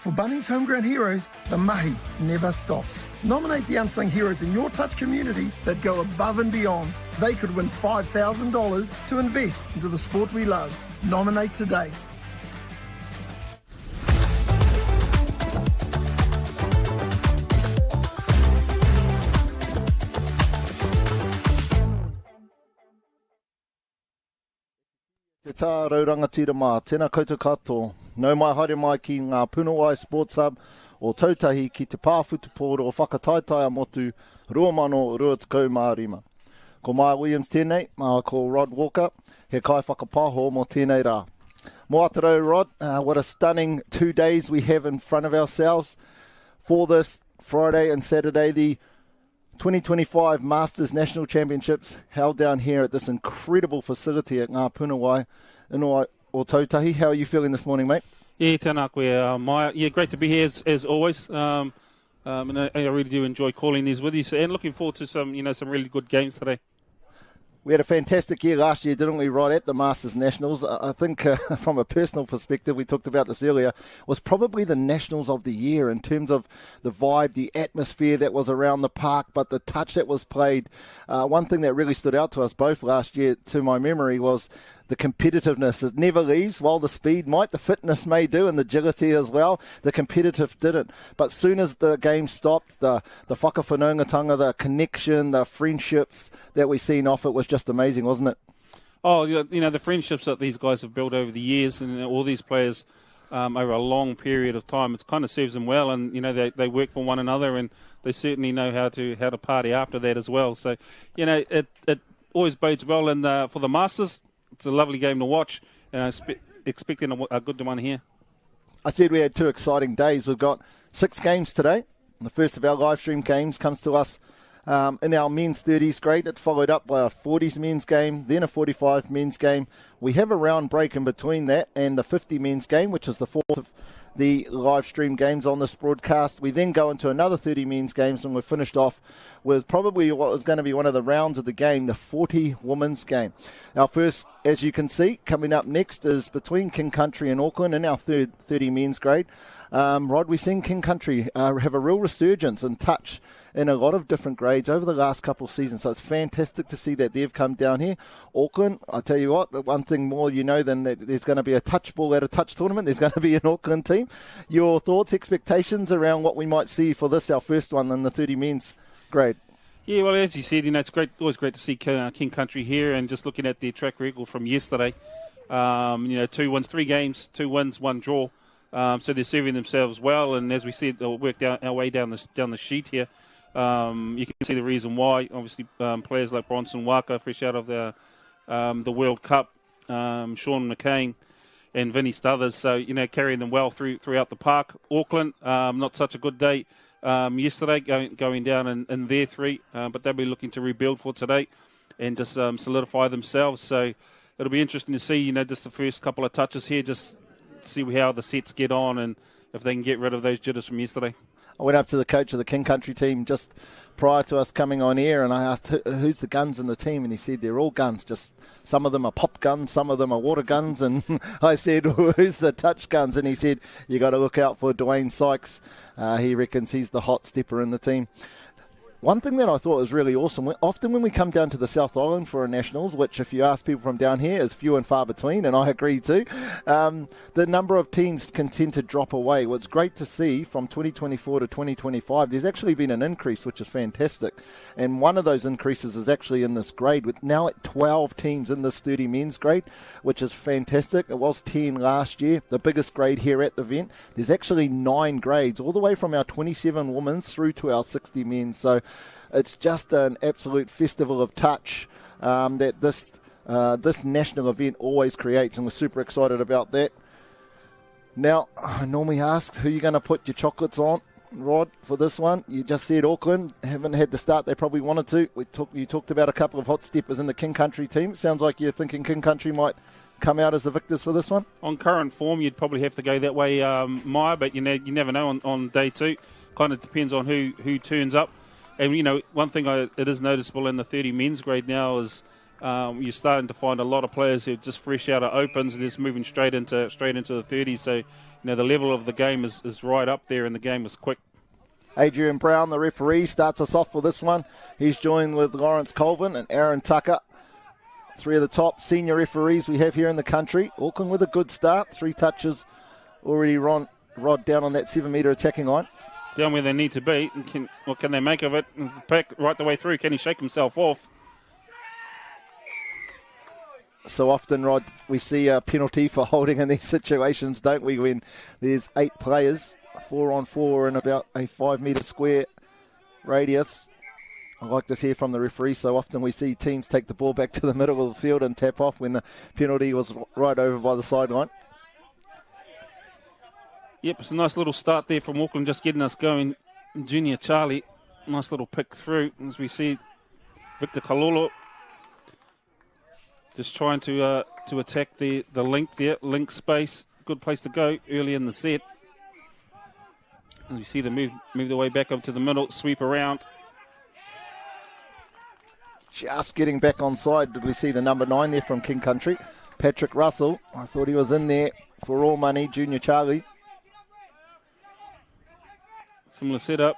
For Bunnings Homegrown Heroes, the mahi never stops. Nominate the unsung heroes in your touch community that go above and beyond. They could win $5,000 to invest into the sport we love. Nominate today. Te tā raurangatira mā, tēnā koutou katoa. Nau mai haere mai ki ngā Punawai Sports Hub o Tautahi ki te pāwhutupōro o whakataetaia motu 2025. Ko Maia Williams tēnei, ko Rod Walker, he kai whakapāho mo tēnei rā. Mo atarau, Rod, what a stunning 2 days we have in front of ourselves for this Friday and Saturday, the 2025 Masters National Championships held down here at this incredible facility at Ngā Punawai Inoi o Tautahi. How are you feeling this morning, mate? Yeah, tēnā koe, Maia. Yeah, great to be here as always. And I really do enjoy calling these with you. So, and looking forward to some really good games today. We had a fantastic year last year, didn't we, right at the Masters Nationals? I think from a personal perspective, we talked about this earlier, was probably the Nationals of the year in terms of the vibe, the atmosphere that was around the park, but the touch that was played. One thing that really stood out to us both last year, to my memory, was the competitiveness. It never leaves. While the speed might, the fitness may do, and the agility as well, the competitive didn't. But soon as the game stopped, the whakawhanaungatanga, the connection, the friendships that we seen off it was just amazing, wasn't it? Oh, the friendships that these guys have built over the years, and all these players over a long period of time, it kind of serves them well, and they work for one another, and they certainly know how to party after that as well. So, it always bodes well, and for the Masters, it's a lovely game to watch, and I'm expecting a good one here. I said we had 2 exciting days. We've got 6 games today. The first of our live stream games comes to us in our men's 30s grade. It's followed up by a 40s men's game, then a 45 men's game. We have a round break in between that and the 50 men's game, which is the fourth of the live stream games on this broadcast. We then go into another 30 men's games, and we're finished off with probably what was going to be one of the rounds of the game, the 40 women's game. Our first, as you can see, coming up next is between King Country and Auckland in our third 30 men's grade. Rod, we've seen King Country have a real resurgence and touch in a lot of different grades over the last couple of seasons. So it's fantastic to see that they've come down here. Auckland, I tell you what, one thing more than that there's going to be a touch ball at a touch tournament. There's going to be an Auckland team. Your thoughts, expectations around what we might see for this, our first one in the 30 men's grade? Yeah, well, as you said, it's always great to see King Country here, and just looking at their track record from yesterday, 2 wins, 3 games, 2 wins, 1 draw. So they're serving themselves well, and as we said, they'll work our way down the sheet here. You can see the reason why. Obviously, players like Bronson Waka, fresh out of the World Cup, Sean McCain and Vinny Stothers, so carrying them well throughout the park. Auckland, not such a good day yesterday, going down in their 3, but they'll be looking to rebuild for today and just solidify themselves. So it'll be interesting to see, just the first couple of touches here, just see how the sets get on and if they can get rid of those jitters from yesterday. I went up to the coach of the King Country team just prior to us coming on air, and I asked, who's the guns in the team? And he said, they're all guns. Just some of them are pop guns, some of them are water guns. And I said, who's the touch guns? And he said, you got to look out for Dwayne Sykes. He reckons he's the hot stepper in the team. One thing that I thought was really awesome, often when we come down to the South Island for a Nationals, which if you ask people from down here is few and far between, and I agree too, the number of teams can tend to drop away. What's great to see from 2024 to 2025, there's actually been an increase, which is fantastic. And one of those increases is actually in this grade, with now at 12 teams in this 30 men's grade, which is fantastic. It was 10 last year, the biggest grade here at the event. There's actually 9 grades, all the way from our 27 women's through to our 60 men. So it's just an absolute festival of touch that this national event always creates, and we're super excited about that. Now, I normally ask who you're going to put your chocolates on, Rod, for this one. You just said Auckland haven't had the start they probably wanted to. You talked about a couple of hot steppers in the King Country team. It sounds like you're thinking King Country might come out as the victors for this one. On current form, you'd probably have to go that way, Maya, but you never know on day 2. Kind of depends on who turns up. And, one thing it is noticeable in the 30 men's grade now is You're starting to find a lot of players who are just fresh out of opens and just moving straight into the 30s. So, the level of the game is right up there, and the game is quick. Adrian Brown, the referee, starts us off for this one. He's joined with Lawrence Colvin and Aaron Tucker. 3 of the top senior referees we have here in the country. Auckland with a good start. 3 touches already Rod down on that 7-metre attacking line. Down where they need to be. What can they make of it? Pack right the way through. Can he shake himself off? So often, Rod, we see a penalty for holding in these situations, don't we, when there's 8 players, 4-on-4 in about a 5-metre square radius. I like to hear from the referee. So often we see teams take the ball back to the middle of the field and tap off when the penalty was right over by the sideline. Yep, it's a nice little start there from Auckland, just getting us going. Junior Charlie, nice little pick through. As we see Victor Kalolo just trying to attack the link there, link space. Good place to go early in the set. As we see them move their way back up to the middle, sweep around. Just getting back on side. Did we see the number 9 there from King Country? Patrick Russell. I thought he was in there for all money. Junior Charlie. Similar setup.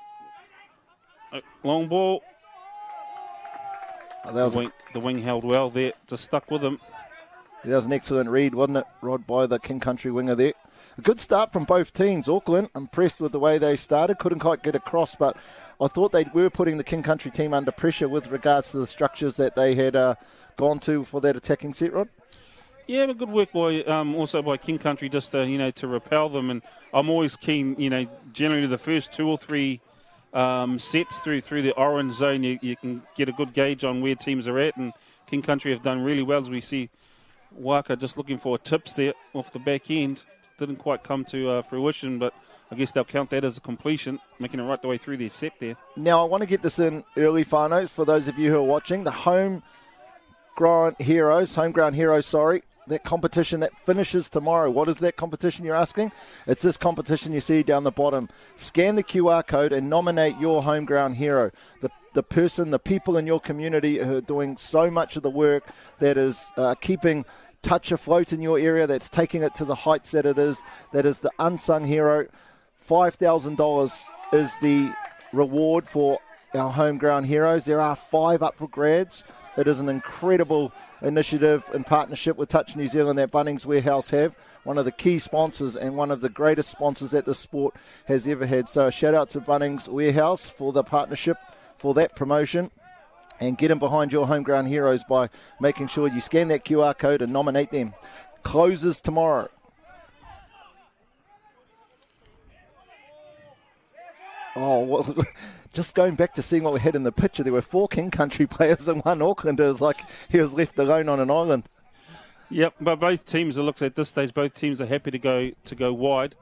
Long ball. Oh, that was the wing held well there. Just stuck with him. That was an excellent read, wasn't it, Rod, by the King Country winger there. A good start from both teams. Auckland, impressed with the way they started. Couldn't quite get across, but I thought they were putting the King Country team under pressure with regards to the structures that they had gone to for that attacking set, Rod. Yeah, but good work also by King Country just to repel them. And I'm always keen, generally the first 2 or 3 sets through the orange zone, you can get a good gauge on where teams are at. And King Country have done really well, as we see Waka just looking for tips there off the back end. Didn't quite come to fruition, but I guess they'll count that as a completion, making it right the way through their set there. Now, I want to get this in early, whānau, for those of you who are watching. The homegrown heroes, that competition that finishes tomorrow. What is that competition, you're asking? It's this competition you see down the bottom. Scan the QR code and nominate your homegrown hero. The people in your community who are doing so much of the work that is keeping touch afloat in your area, that's taking it to the heights that it is, that is the unsung hero. $5,000 is the reward for our homegrown heroes. There are 5 up for grabs. It is an incredible initiative in partnership with Touch New Zealand that Bunnings Warehouse have, one of the key sponsors and one of the greatest sponsors that the sport has ever had. So a shout out to Bunnings Warehouse for the partnership, for that promotion. And get in behind your homegrown heroes by making sure you scan that QR code and nominate them. Closes tomorrow. Oh, well, just going back to seeing what we had in the picture, there were 4 King Country players and 1 Auckland. It was like he was left alone on an island. Yep, but both teams, it looks at this stage, both teams are happy to go wide.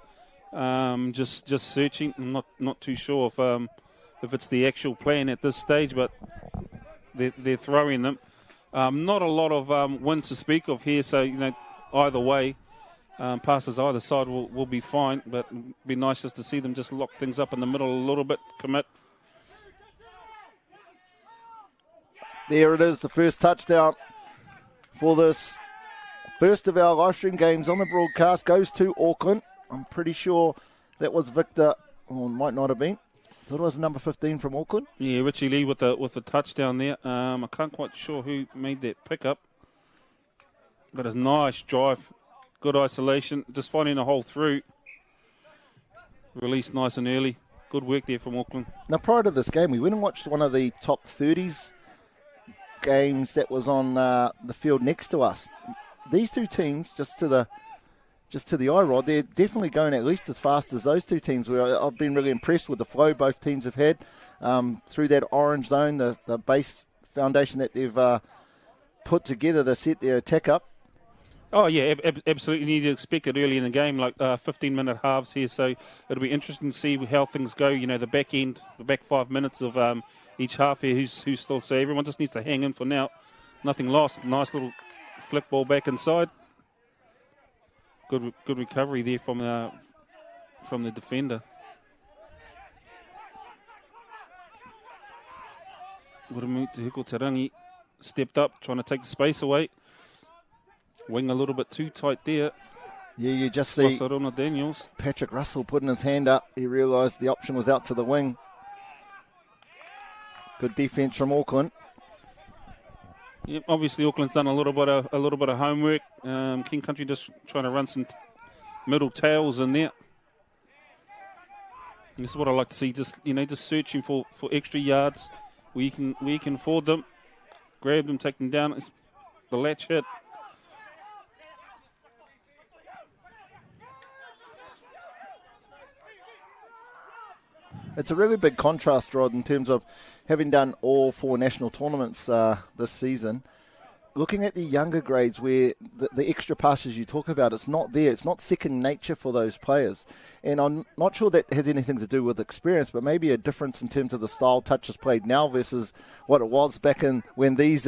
Just searching. I'm not too sure if it's the actual plan at this stage, but they're throwing them. Not a lot of wind to speak of here, so either way, passes either side will be fine, but it'd be nice just to see them just lock things up in the middle a little bit, commit. There it is, the first touchdown for this first of our live stream games on the broadcast goes to Auckland. I'm pretty sure that was Victor, or might not have been. I thought it was number 15 from Auckland. Yeah, Richie Lee with the touchdown there. I can't quite sure who made that pickup, but a nice drive, good isolation, just finding a hole through. Released nice and early. Good work there from Auckland. Now, prior to this game, we went and watched one of the top 30s games that was on the field next to us. These 2 teams, just to the eye, Rod, they're definitely going at least as fast as those 2 teams were. I've been really impressed with the flow both teams have had through that orange zone, the base foundation that they've put together to set their attack up. Oh, yeah, absolutely. You need to expect it early in the game, like 15-minute halves here. So it'll be interesting to see how things go. The back end, the back 5 minutes of each half here, who's still. So everyone just needs to hang in for now. Nothing lost. Nice little flick ball back inside. Good recovery there from the defender. Guramutu Hiko Tarangi stepped up, trying to take the space away. Wing a little bit too tight there. Yeah, you just see Daniels. Patrick Russell putting his hand up. He realised the option was out to the wing. Good defence from Auckland. Yep, obviously Auckland's done a little bit of homework. King Country just trying to run some middle tails in there. And this is what I like to see. Just searching for extra yards where you can afford them, grab them, take them down. It's the latch hit. It's a really big contrast, Rod, in terms of having done all 4 national tournaments this season. Looking at the younger grades where the extra passes you talk about, it's not there. It's not second nature for those players. And I'm not sure that has anything to do with experience, but maybe a difference in terms of the style touches played now versus what it was back in when these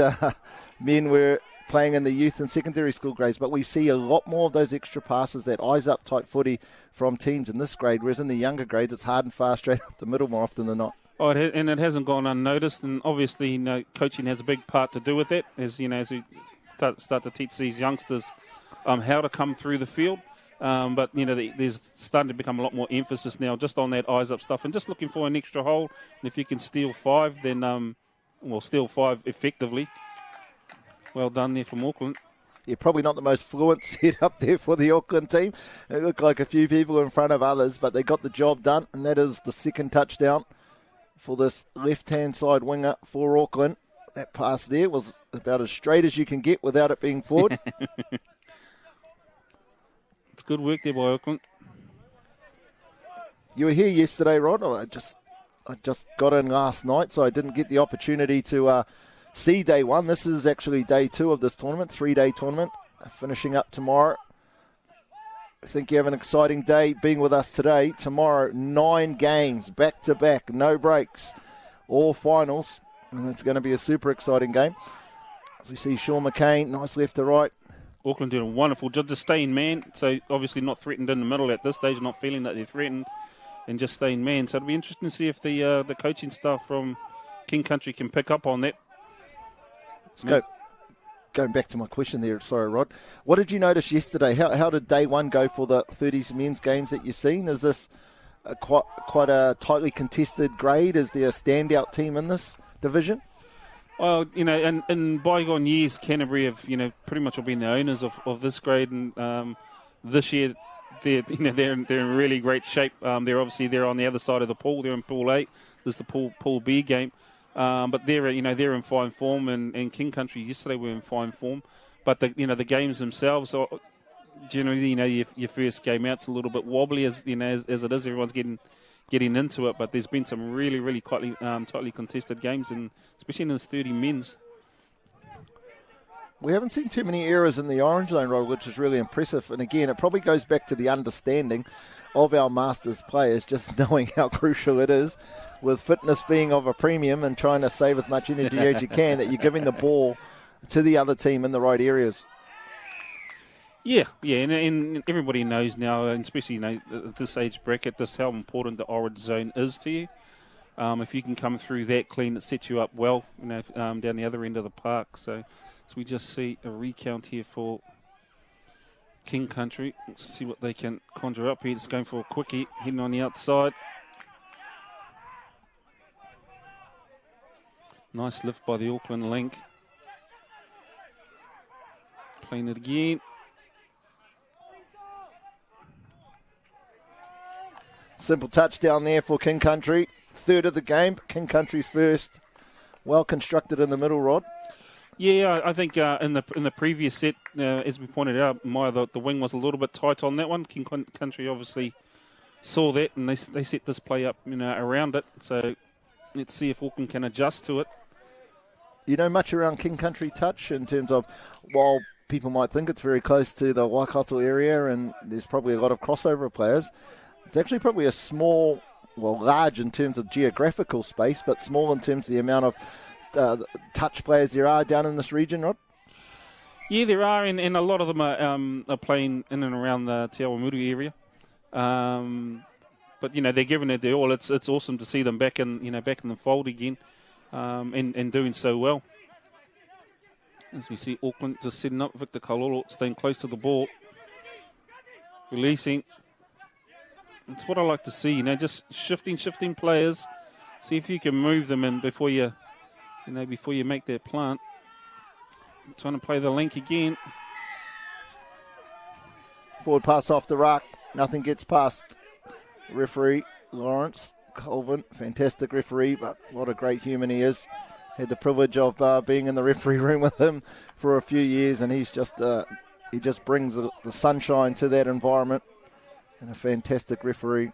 men were playing in the youth and secondary school grades. But we see a lot more of those extra passes, that eyes-up type footy from teams in this grade, whereas in the younger grades it's hard and fast straight up the middle more often than not. Oh, and it hasn't gone unnoticed, and obviously, coaching has a big part to do with it. As we start to teach these youngsters how to come through the field, but there's starting to become a lot more emphasis now just on that eyes up stuff and just looking for an extra hole. And if you can steal 5, then steal 5 effectively. Well done there from Auckland. Yeah, probably not the most fluent set up there for the Auckland team. It looked like a few people in front of others, but they got the job done, and that is the second touchdown for this left-hand side winger for Auckland. That pass there was about as straight as you can get without it being forward. It's good work there by Auckland. You were here yesterday, Rod. I just got in last night, so I didn't get the opportunity to see day 1. This is actually day 2 of this tournament, 3-day tournament, finishing up tomorrow. I think you have an exciting day being with us today. Tomorrow, 9 games, back-to-back, no breaks, all finals. And it's going to be a super exciting game. As we see Sean McCain, nice left to right. Auckland doing a wonderful job, just staying man. So obviously not threatened in the middle at this stage, not feeling that they're threatened, and just staying man. So it'll be interesting to see if the coaching staff from King Country can pick up on that. Let's go. Going back to my question there, sorry, Rod. What did you notice yesterday? How did day 1 go for the 30s men's games that you've seen? Is this quite a tightly contested grade? Is there a standout team in this division? Well, in bygone years, Canterbury have, pretty much been the owners of this grade, and this year they're in really great shape. They're on the other side of the pool. They're in Pool 8. This is the Pool B game. But they're in fine form, and King Country yesterday were in fine form. But the games themselves are generally, your first game out's a little bit wobbly as it is. Everyone's getting into it, but there's been some really, really tightly contested games, and especially in this 30 men's. We haven't seen too many errors in the orange zone, Rod, which is really impressive. And again, it probably goes back to the understanding of our Masters players, just knowing how crucial it is, with fitness being of a premium and trying to save as much energy as you can, that you're giving the ball to the other team in the right areas. Yeah, and everybody knows now, and especially at this age bracket, just how important the orange zone is to you. If you can come through that clean, it sets you up well, down the other end of the park. So we just see a recount here for King Country. Let's see what they can conjure up here. It's going for a quickie, hitting on the outside. Nice lift by the Auckland link. Playing it again. Simple touchdown there for King Country. Third of the game. King Country's first. Well constructed in the middle, Rod. Yeah, I think in the previous set, as we pointed out, the wing was a little bit tight on that one. King Country obviously saw that, and they set this play up around it. So let's see if Auckland can adjust to it. You know much around King Country touch in terms of, while people might think it's very close to the Waikato area and there's probably a lot of crossover players, it's actually probably a small, large in terms of geographical space, but small in terms of the amount of touch players there are down in this region, Rod? Yeah, there are, and a lot of them are playing in and around the Te Awamuru area. But they're giving it their all. It's awesome to see them back in the fold again, and doing so well. As we see Auckland just setting up, Victor Kalolo staying close to the ball. Releasing. It's what I like to see, just shifting players. See if you can move them in before you make that plant. Trying to play the link again. Forward pass off the ruck. Nothing gets past referee Lawrence Colvin. Fantastic referee, but what a great human he is. Had the privilege of being in the referee room with him for a few years, and he just brings the sunshine to that environment. And a fantastic referee.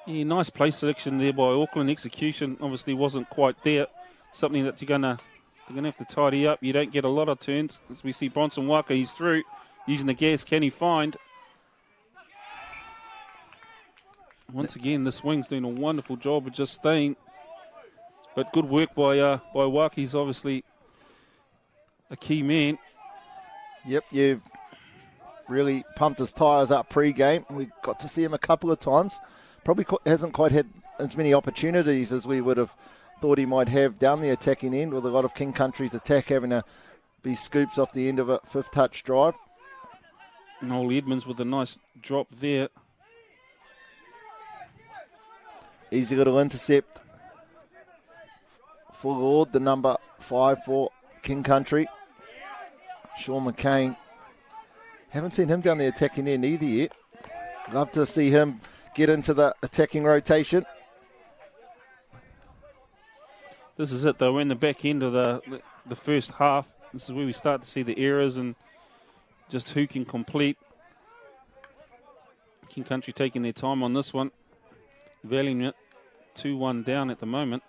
Yeah, nice play selection there by Auckland. Execution obviously wasn't quite there. Something that they're gonna have to tidy up. You don't get a lot of turns. As we see Bronson Walker, he's through. Using the gas, can he find? Once again, the swing's doing a wonderful job of just staying. But good work by Walker. He's obviously a key man. Yep, you've really pumped his tyres up pre-game. We got to see him a couple of times. Probably hasn't quite had as many opportunities as we would have thought he might have down the attacking end, with a lot of King Country's attack having to be scoops off the end of a fifth touch drive. Noel Edmonds with a nice drop there. Easy little intercept for Lord, the number 5 for King Country. Sean McCain. Haven't seen him down the attacking end either yet. Love to see him get into the attacking rotation. This is it, though. We're in the back end of the first half. This is where we start to see the errors and just who can complete. King Country taking their time on this one. Valuing it 2-1 down at the moment.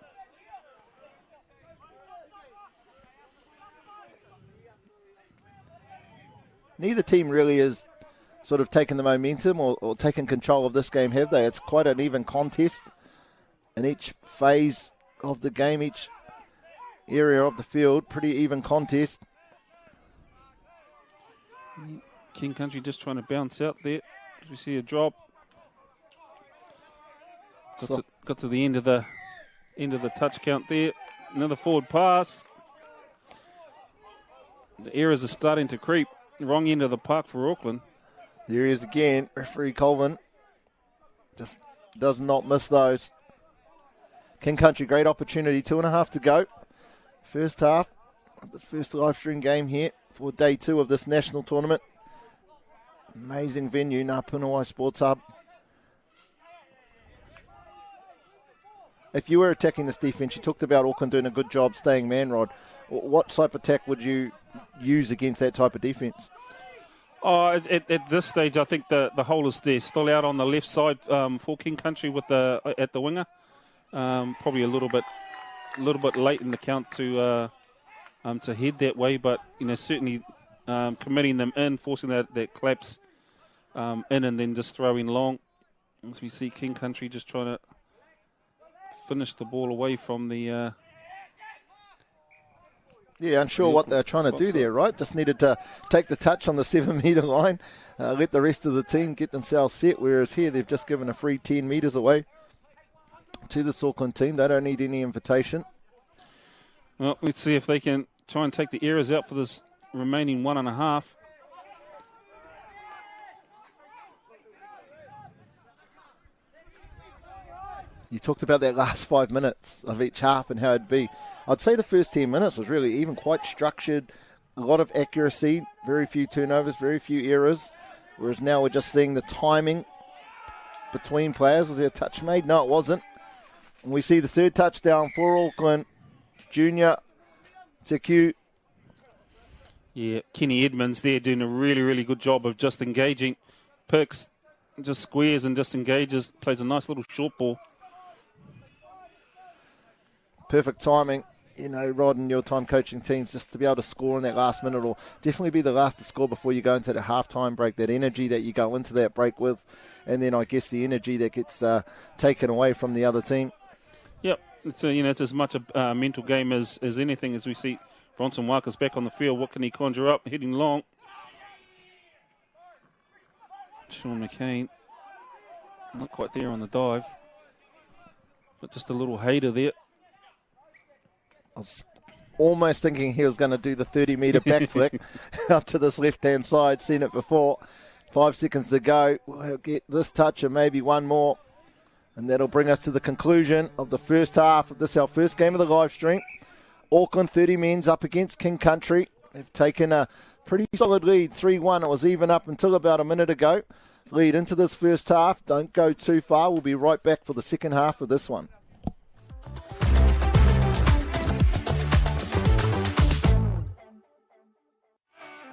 Neither team really is sort of taking the momentum or taking control of this game, have they? It's quite an even contest in each phase of the game, each area of the field. Pretty even contest. King Country just trying to bounce out there. We see a drop. Got to the end of the touch count there. Another forward pass. The errors are starting to creep. Wrong end of the park for Auckland. There he is again. Referee Colvin just does not miss those. King Country, great opportunity. 2.5 to go. First half. The first live stream game here for day 2 of this national tournament. Amazing venue, Ngā Sports Hub. If you were attacking this defence, you talked about Auckland doing a good job staying man-rod. What type of attack would you use against that type of defence? At this stage, I think the hole is there. Still out on the left side for King Country with at the winger. Probably a little bit late in the count to head that way, but certainly committing them in, forcing that collapse in, and then just throwing long. As we see King Country just trying to finish the ball away from the. Unsure what they're trying to do there, right? Just needed to take the touch on the 7-metre line, let the rest of the team get themselves set, whereas here they've just given a free 10 metres away to the Auckland team. They don't need any invitation. Well, let's see if they can try and take the errors out for this remaining 1.5. You talked about that last 5 minutes of each half and how it'd be. I'd say the first 10 minutes was really even quite structured, a lot of accuracy, very few turnovers, very few errors, whereas now we're just seeing the timing between players. Was there a touch made? No, it wasn't. And we see the third touchdown for Auckland. Junior Teku. Yeah, Kenny Edmonds there doing a really, really good job of just engaging. Picks, just squares and just engages, plays a nice little short ball. Perfect timing, Rod, and your time coaching teams, just to be able to score in that last minute, or definitely be the last to score before you go into the halftime break, that energy that you go into that break with, and then I guess the energy that gets taken away from the other team. Yep, it's as much a mental game as anything. As we see Bronson Walker's back on the field, what can he conjure up, hitting long. Sean McCain, not quite there on the dive, but just a little hater there. almost thinking he was going to do the 30-metre backflip out to this left-hand side. Seen it before. 5 seconds to go. We'll get this touch and maybe one more. And that'll bring us to the conclusion of the first half of this, our first game of the live stream. Auckland 30 men's up against King Country. They've taken a pretty solid lead, 3-1. It was even up until about a minute ago. Lead into this first half. Don't go too far. We'll be right back for the second half of this one.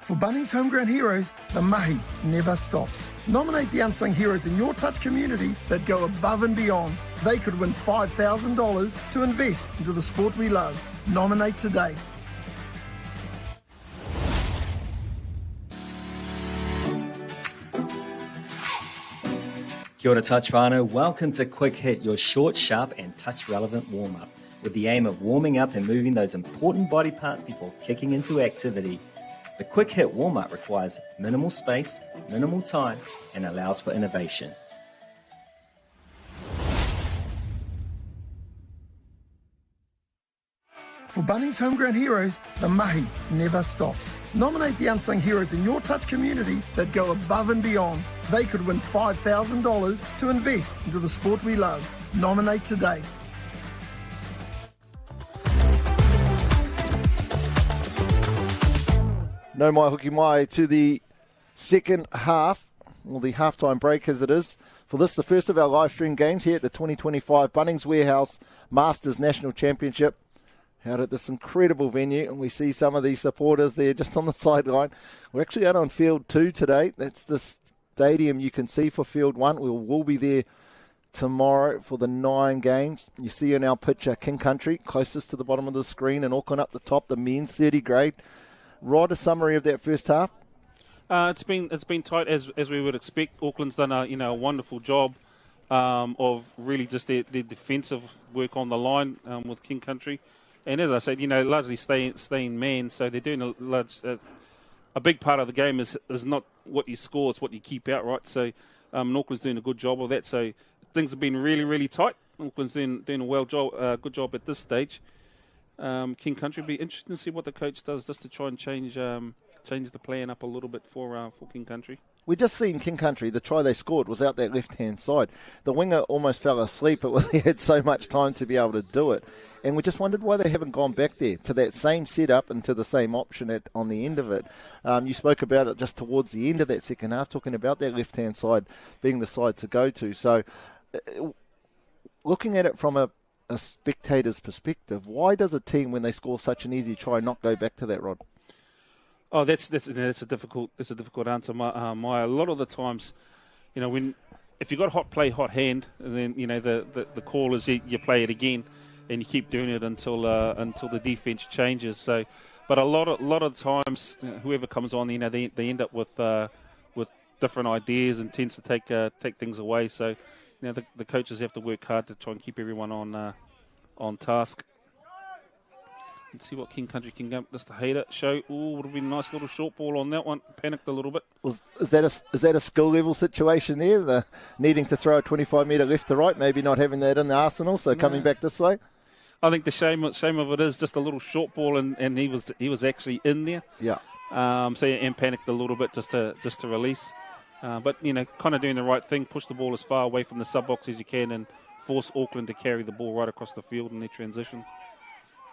For Bunnings Homegrown Heroes, the mahi never stops. Nominate the unsung heroes in your touch community that go above and beyond. They could win $5,000 to invest into the sport we love. Nominate today. Kia ora touch whānau, welcome to Quick Hit, your short, sharp and touch-relevant warm-up, with the aim of warming up and moving those important body parts before kicking into activity. The Quick Hit warm-up requires minimal space, minimal time, and allows for innovation. For Bunnings Homegrown Heroes, the mahi never stops. Nominate the unsung heroes in your touch community that go above and beyond. They could win $5,000 to invest into the sport we love. Nominate today. No mai hoki mai to the second half, or the halftime break as it is. For this, the first of our live stream games here at the 2025 Bunnings Warehouse Masters National Championship. Out at this incredible venue, and we see some of these supporters there just on the sideline. We're actually out on Field 2 today. That's the stadium you can see for Field 1. We'll be there tomorrow for the 9 games. You see in our picture King Country, closest to the bottom of the screen, and Auckland up the top, the men's 30 grade. Rod, a summary of that first half? It's been tight as we would expect. Auckland's done a wonderful job of really just their defensive work on the line with King Country. And as I said, largely staying man, so they're doing a big part of the game is not what you score, it's what you keep out, right? So Auckland's doing a good job of that. So things have been really, really tight. Auckland's doing a good job at this stage. King Country, be interesting to see what the coach does just to try and change the plan up a little bit for King Country. We just seen King Country, the try they scored was out that left-hand side. The winger almost fell asleep. He had so much time to be able to do it. And we just wondered why they haven't gone back there to that same setup and to the same option on the end of it. You spoke about it just towards the end of that second half, talking about that left-hand side being the side to go to. So looking at it from a spectator's perspective, why does a team, when they score such an easy try, not go back to that, Rod? Oh, that's a difficult answer, Maya. A lot of the times, if you got hot play, hot hand, and then the call is you play it again, and you keep doing it until the defense changes. So, but a lot of times, whoever comes on, they end up with different ideas and tends to take things away. So, the coaches have to work hard to try and keep everyone on task. Let's see what King Country can go. Just a hater show. Ooh, would have been a nice little short ball on that one. Panicked a little bit. Is that a skill level situation there? The needing to throw a 25-metre left to right, maybe not having that in the arsenal, so coming back this way? I think the shame of it is just a little short ball, and he was actually in there. Yeah. And panicked a little bit just to release. But kind of doing the right thing. Push the ball as far away from the sub box as you can, and force Auckland to carry the ball right across the field in their transition.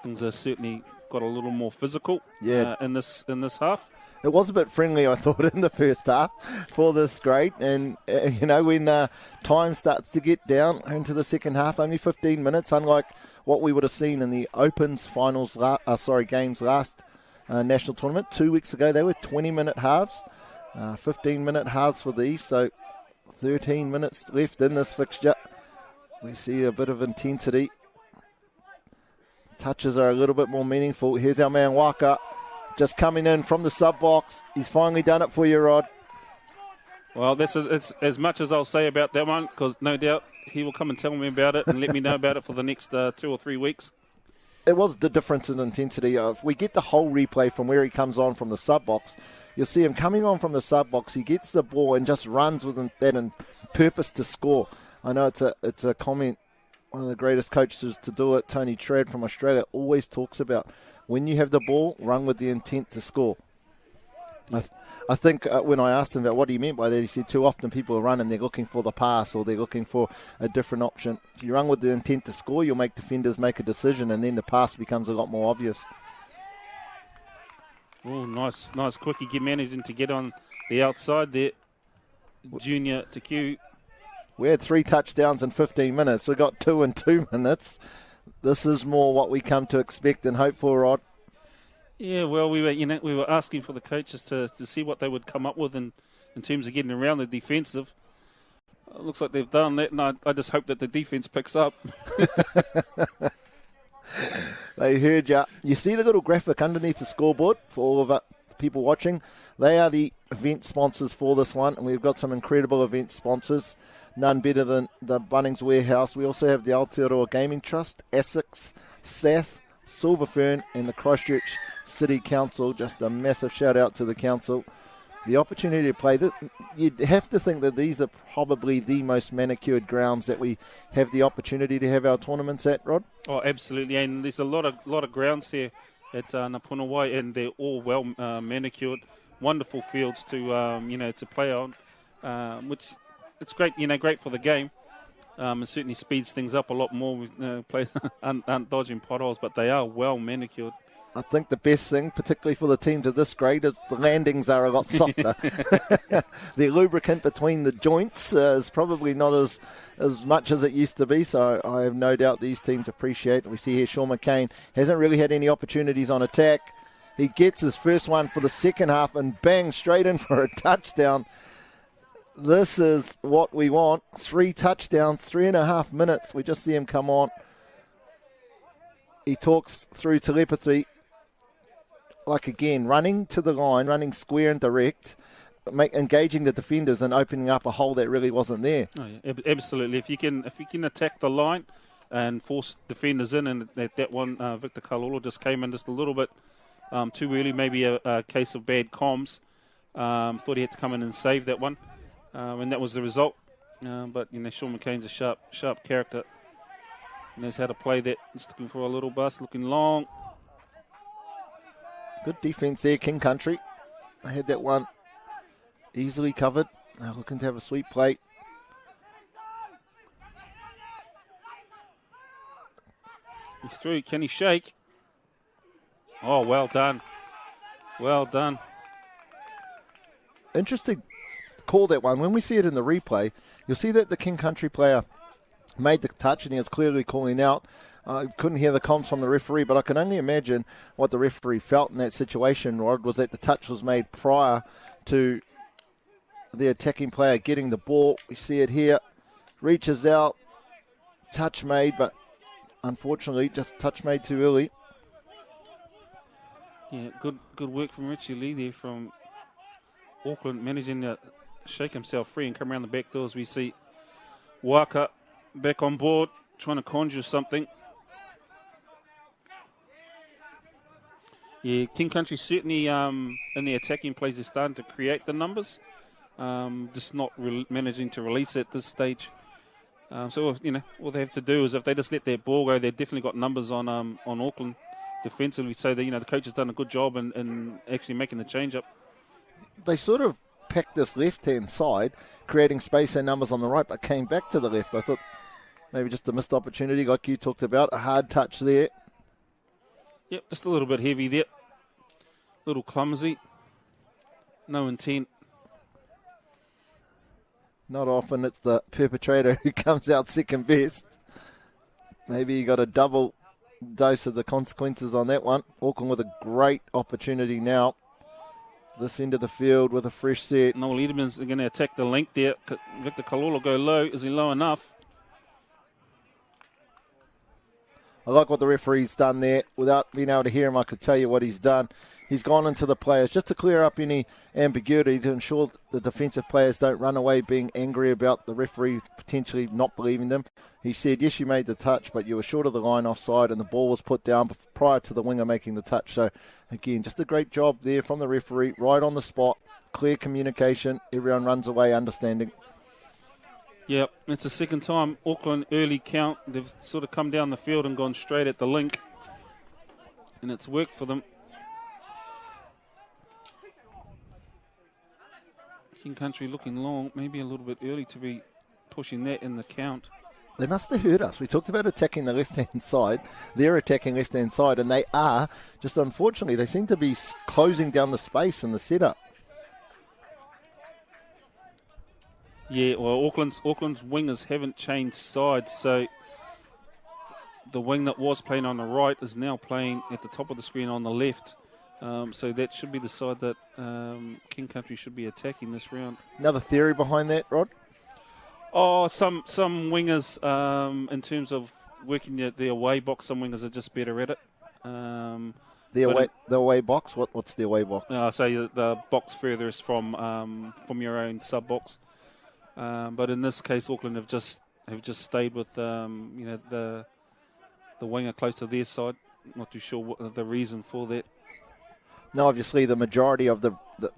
Things are certainly got a little more physical in this half. It was a bit friendly, I thought, in the first half for this grade. And, when time starts to get down into the second half, only 15 minutes, unlike what we would have seen in the Opens games last national tournament. 2 weeks ago, they were 20-minute halves, 15-minute halves for these. So 13 minutes left in this fixture. We see a bit of intensity. Touches are a little bit more meaningful. Here's our man Waka, just coming in from the sub-box. He's finally done it for you, Rod. Well, that's as much as I'll say about that one, because no doubt he will come and tell me about it and let me know about it for the next 2 or 3 weeks. It was the difference in intensity. If we get the whole replay from where he comes on from the sub-box, you'll see him coming on from the sub-box. He gets the ball and just runs with that in purpose to score. I know it's a comment one of the greatest coaches to do it, Tony Trad from Australia, always talks about when you have the ball, run with the intent to score. I think when I asked him about what he meant by that, he said too often people run and they're looking for the pass or they're looking for a different option. If you run with the intent to score, you'll make defenders make a decision, and then the pass becomes a lot more obvious. Oh, nice quickie, managing to get on the outside there. Junior to Q. We had 3 touchdowns in 15 minutes. We got 2 in 2 minutes. This is more what we come to expect and hope for, Rod. Yeah, well, we were asking for the coaches to see what they would come up with in terms of getting around the defensive. It looks like they've done that, and I just hope that the defense picks up. They heard you. You see the little graphic underneath the scoreboard for all of the people watching? They are the event sponsors for this one, and we've got some incredible event sponsors. None better than the Bunnings Warehouse. We also have the Aotearoa Gaming Trust, Essex, Sath, Silver Fern, and the Christchurch City Council. Just a massive shout out to the council. The opportunity to play this, you'd have to think that these are probably the most manicured grounds that we have the opportunity to have our tournaments at, Rod. Oh, absolutely, and there's a lot of grounds here at Napunawai, and they're all well manicured, wonderful fields to play on, which it's great, great for the game. It certainly speeds things up a lot more with players aren't dodging potholes, but they are well manicured. I think the best thing, particularly for the teams of this grade, is the landings are a lot softer. The lubricant between the joints is probably not as much as it used to be, so I have no doubt these teams appreciate it. We see here Sean McCain hasn't really had any opportunities on attack. He gets his first one for the second half and bang, straight in for a touchdown. This is what we want. 3 touchdowns, 3.5 minutes. We just see him come on. He talks through telepathy. Like again, running to the line, running square and direct, engaging the defenders and opening up a hole that really wasn't there. Oh, yeah, absolutely. If you can attack the line and force defenders in, and that one, Victor Kalolo just came in just a little bit too early, maybe a case of bad comms. Thought he had to come in and save that one, and that was the result. But Sean McCain's a sharp character. He knows how to play that. He's looking for a little bus, looking long. Good defense there, King Country. I had that one easily covered. Looking to have a sweet play. He's through. Can he shake? Oh, well done. Well done. Interesting call, that one. When we see it in the replay, you'll see that the King Country player made the touch and he was clearly calling out. I couldn't hear the comms from the referee, but I can only imagine what the referee felt in that situation, Rod, was that the touch was made prior to the attacking player getting the ball. We see it here. Reaches out. Touch made, but unfortunately just touch made too early. Yeah, good work from Richie Lee there from Auckland, managing to shake himself free and come around the back doors. We see Waka back on board, trying to conjure something. Yeah, King Country certainly in the attacking plays is starting to create the numbers, just not managing to release at this stage. So all they have to do is if they just let their ball go, they've definitely got numbers on Auckland defensively. So that the coach has done a good job in actually making the change up. They sort of packed this left-hand side, creating space and numbers on the right, but came back to the left. I thought maybe just a missed opportunity, like you talked about, a hard touch there. Yep, just a little bit heavy there. A little clumsy. No intent. Not often it's the perpetrator who comes out second best. Maybe you got a double dose of the consequences on that one. Auckland with a great opportunity now. This end of the field with a fresh set. Noel Edelman's going to attack the length there. Victor Kalolo go low. Is he low enough? I like what the referee's done there. Without being able to hear him, I could tell you what he's done. He's gone into the players just to clear up any ambiguity to ensure the defensive players don't run away being angry about the referee potentially not believing them. He said, yes, you made the touch, but you were short of the line offside and the ball was put down prior to the winger making the touch. So, again, just a great job there from the referee, right on the spot, clear communication, everyone runs away understanding. Yep, it's the second time Auckland early count. They've sort of come down the field and gone straight at the link, and it's worked for them. King Country looking long, maybe a little bit early to be pushing that in the count. They must have heard us. We talked about attacking the left-hand side. They're attacking left-hand side, and they are. Just unfortunately, they seem to be closing down the space in the setup. Yeah, well, Auckland's wingers haven't changed sides, so the wing that was playing on the right is now playing at the top of the screen on the left. So that should be the side that King Country should be attacking this round. Another theory behind that, Rod? Oh, some wingers, in terms of working the away box, some wingers are just better at it. The away box? What's the away box? So the box furthest from your own sub box. But in this case, Auckland have just stayed with the winger close to their side. Not too sure what the reason for that. Now, obviously, the majority of the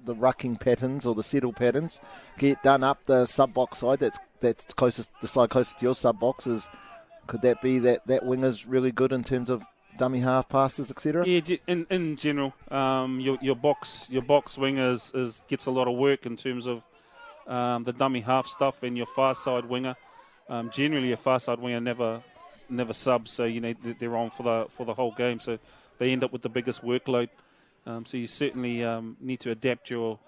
rucking patterns or the settle patterns get done up the sub box side. That's closest, the side closest to your sub boxes. Could that be that winger's really good in terms of dummy half passes, etc.? Yeah, in general, your box winger gets a lot of work in terms of the dummy half stuff, and your far side winger. Generally, a far side winger never subs, so they're on for the whole game. So they end up with the biggest workload. So you certainly need to adapt your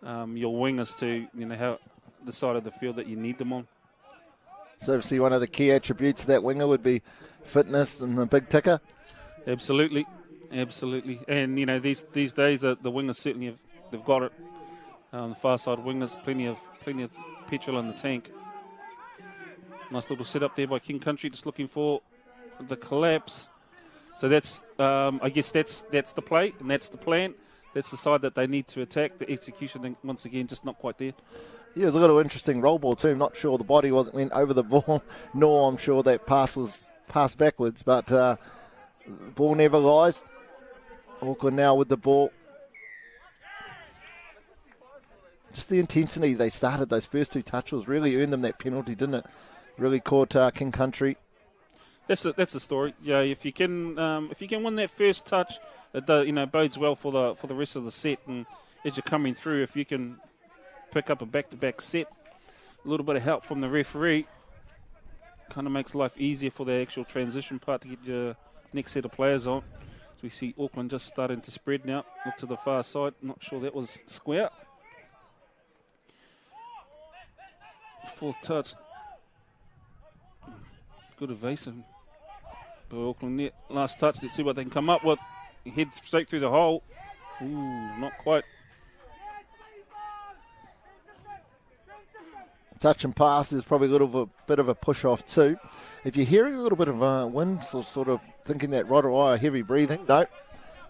wingers to how the side of the field that you need them on. So obviously one of the key attributes of that winger would be fitness and the big ticker. Absolutely. And these days the wingers certainly they've got it. The far side wingers, plenty of petrol in the tank. Nice little setup there by King Country, just looking for the collapse. So that's, I guess that's the play and that's the plan. That's the side that they need to attack. The execution, once again, just not quite there. Yeah, it was a little wasting roll ball too. I'm not sure the body went over the ball, nor I'm sure that pass was passed backwards. But the ball never lies. Auckland now with the ball. Just the intensity they started, those first two touches really earned them that penalty, didn't it? Really caught King Country. That's the story. Yeah, if you can win that first touch, it bodes well for the rest of the set. And as you're coming through, if you can pick up a back-to-back set, a little bit of help from the referee, kind of makes life easier for the actual transition part to get your next set of players on. So we see Auckland just starting to spread now. Look to the far side. Not sure that was square. Fourth touch. Good evasive by Auckland net. Last touch. Let's see what they can come up with. Head straight through the hole. Ooh, not quite. Touch and pass is probably a bit of a push off too. If you're hearing a little bit of wind, sort of thinking that Rod or I are heavy breathing, no,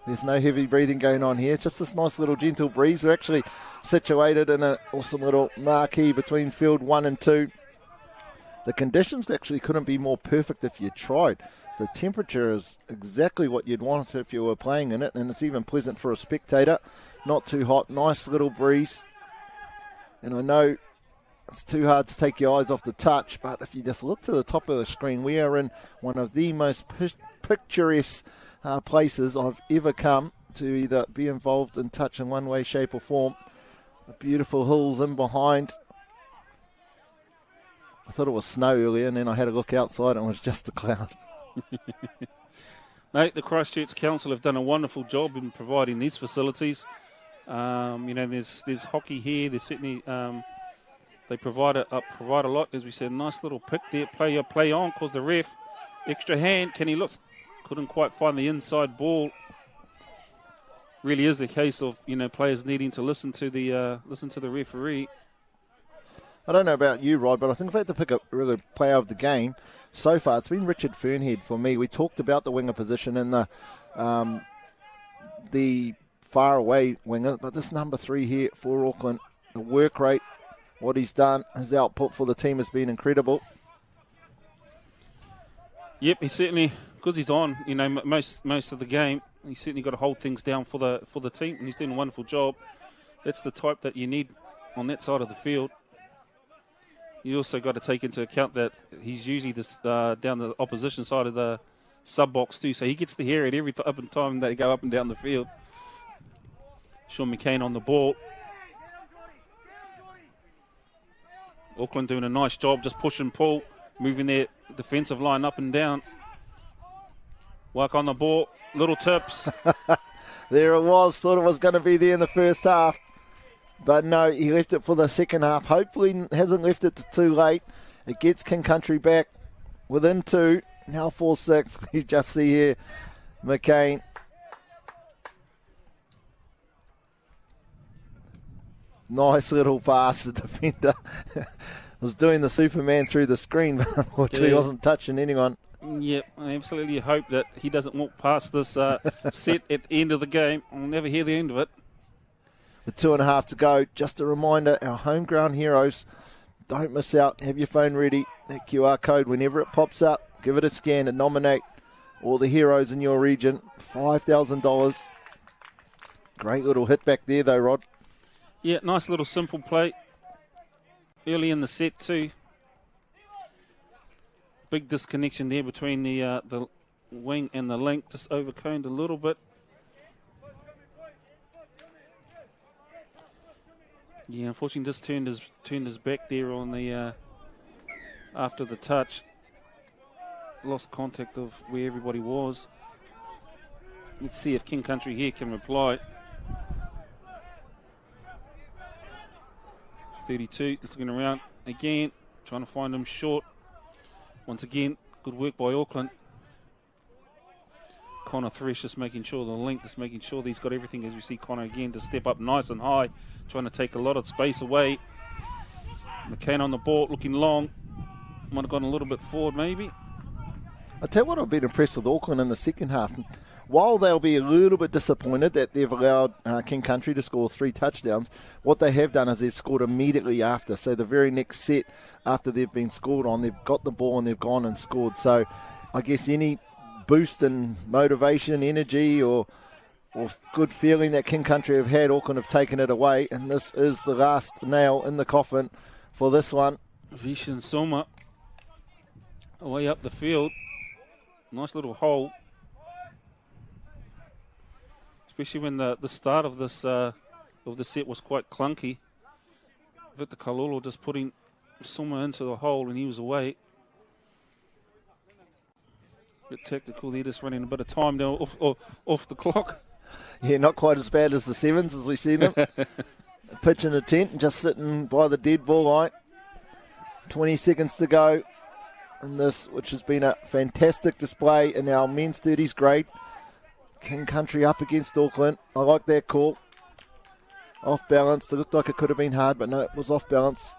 there's no heavy breathing going on here. Just this nice little gentle breeze. We're actually situated in an awesome little marquee between field 1 and 2. The conditions actually couldn't be more perfect if you tried. The temperature is exactly what you'd want if you were playing in it, and it's even pleasant for a spectator. Not too hot, nice little breeze. And I know it's too hard to take your eyes off the touch, but if you just look to the top of the screen, we are in one of the most picturesque places I've ever come to either be involved in touch in one way, shape or form. The beautiful hills in behind. I thought it was snow earlier, and then I had a look outside and it was just a cloud. Mate, the Christchurch Council have done a wonderful job in providing these facilities. There's hockey here. There's certainly they provide a lot. As we said, nice little pick there. Play on, cause the ref extra hand. Kenny looks couldn't quite find the inside ball. Really is a case of players needing to listen to the referee. I don't know about you, Rod, but I think if I had to pick a really player of the game so far, it's been Richard Fernhead for me. We talked about the winger position and the far away winger, but this number 3 here for Auckland, the work rate, what he's done, his output for the team has been incredible. Yep, he certainly, because he's on, most of the game, he's certainly got to hold things down for the team, and he's doing a wonderful job. That's the type that you need on that side of the field. You also got to take into account that he's usually this down the opposition side of the sub box too, so he gets to hear it every time they go up and down the field. Sean McCain on the ball. Auckland doing a nice job, just push and pull, moving their defensive line up and down. Work on the ball, little tips. There it was. Thought it was going to be there in the first half. But no, he left it for the second half. Hopefully hasn't left it too late. It gets King Country back within 2. Now 4-6. You just see here McCain. Nice little pass. The defender was doing the Superman through the screen, but unfortunately wasn't touching anyone. Yep, I absolutely hope that he doesn't walk past this set at the end of the game. I'll never hear the end of it. With 2.5 to go, just a reminder, our home ground heroes, don't miss out. Have your phone ready. That QR code, whenever it pops up, give it a scan and nominate all the heroes in your region. $5,000. Great little hit back there, though, Rod. Yeah, nice little simple play. Early in the set, too. Big disconnection there between the wing and the link. Just overconed a little bit. Yeah, unfortunately, just turned his back there on the after the touch. Lost contact of where everybody was. Let's see if King Country here can reply. 32, just looking around again, trying to find him short. Once again, good work by Auckland. Connor Thresh just making sure the link, just making sure that he's got everything, as we see Connor again to step up nice and high, trying to take a lot of space away. McCain on the ball, looking long. Might have gone a little bit forward maybe. I tell you what, I've been impressed with Auckland in the second half. While they'll be a little bit disappointed that they've allowed King Country to score 3 touchdowns, what they have done is they've scored immediately after. So the very next set after they've been scored on, they've got the ball and they've gone and scored. So I guess any boost in motivation, energy, or good feeling that King Country have had, Auckland have taken it away. And this is the last nail in the coffin for this one. Vishen Soma away up the field. Nice little hole. Especially when the start of this of the set was quite clunky. Victor Kalulu just putting Soma into the hole and he was away. A bit tactical there, just running a bit of time now off the clock. Yeah, not quite as bad as the Sevens as we see them. Pitch in the tent, just sitting by the dead ball line. 20 seconds to go in this, which has been a fantastic display in our men's 30s grade. King Country up against Auckland. I like that call. Off balance. It looked like it could have been hard, but no, it was off balance.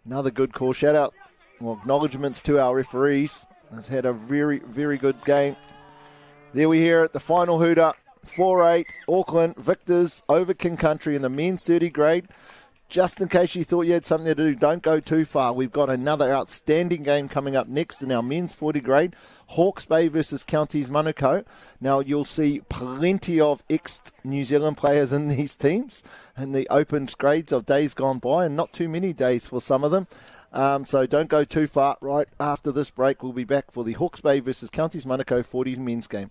Another good call. Shout out, acknowledgements to our referees. They've had a very, very good game. There we hear it, the final hooter. 4-8, Auckland victors over King Country in the men's 30 grade. Just in case you thought you had something to do, don't go too far. We've got another outstanding game coming up next in our men's 40 grade. Hawke's Bay versus Counties Manukau. Now, you'll see plenty of ex-New Zealand players in these teams in the opened grades of days gone by, and not too many days for some of them. So don't go too far. Right after this break, we'll be back for the Hawke's Bay versus Counties Manukau 40 men's game.